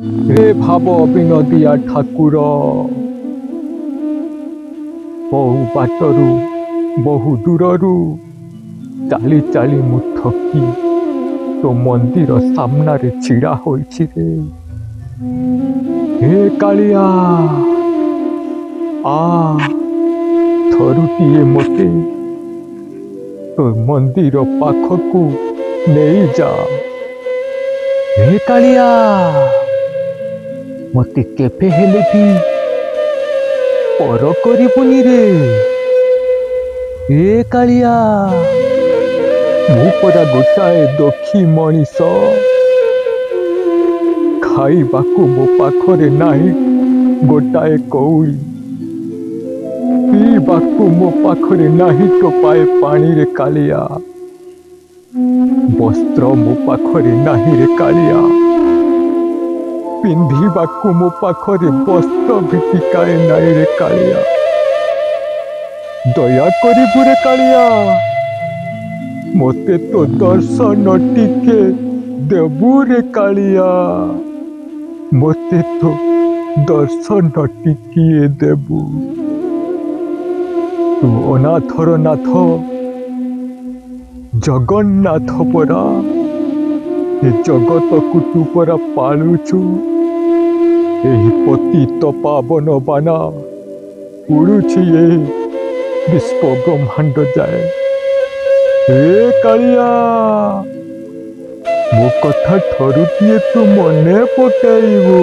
হে ভাব ବିନୋଦିଆ ଠାକୁର ବହୁ ବାଟରୁ ବହୁ ଦୂରରୁ ଚାଲି ଚାଲି ମୁଁ ଥକି ତୋ ମନ୍ଦିର ସାମ୍ନାରେ ଛିଡ଼ା ହୋଇଛି ରେ। ହେ କାଳିଆ ଆ ଥରୁଟିଏ ମୋତେ ତୋ ମନ୍ଦିର ପାଖକୁ ନେଇଯା। ହେ କାଳିଆ ମୋତେ କେବେ ହେଲେ ବି ପର କରିବୁନି ରେ। ହେ କାଳିଆ ମୁଁ ପରା ଗୋଟାଏ ଦୁଃଖୀ ମଣିଷ, ଖାଇବାକୁ ମୋ ପାଖରେ ନାହିଁ ଗୋଟାଏ କଉଡ଼ି, ପିଇବାକୁ ମୋ ପାଖରେ ନାହିଁ ଟୋପାଏ ପାଣିରେ କାଳିଆ, ବସ୍ତ୍ର ମୋ ପାଖରେ ନାହିଁ ରେ କାଳିଆ, ପିନ୍ଧିବାକୁ ମୋ ପାଖରେ ବସ୍ତ୍ର ଭିତିକାଏ ନାହିଁ ରେ କାଳିଆ। ଦୟା କରିବୁ ରେ କାଳିଆ, ମୋତେ ତୋ ଦର୍ଶନ ଟିକେ ଦେବୁ ରେ କାଳିଆ, ମୋତେ ତୋ ଦର୍ଶନ ଟିକିଏ ଦେବୁ। ତୁ ଅନାଥର ନାଥ ଜଗନ୍ନାଥ ପରା, ଏ ଜଗତକୁ ତୁ ପରା ପାଳୁଛୁ। ଏହି ପତିତ ପାବନ ବାନା ଉଡୁଛି ଏ ବିଶ୍ୱ ବ୍ରହ୍ମାଣ୍ଡ ଯାଏ। ହେ କାଳିଆ ମୋ କଥା ଥରୁଟିଏ ତୁ ମନେ ପକାଇବୁ।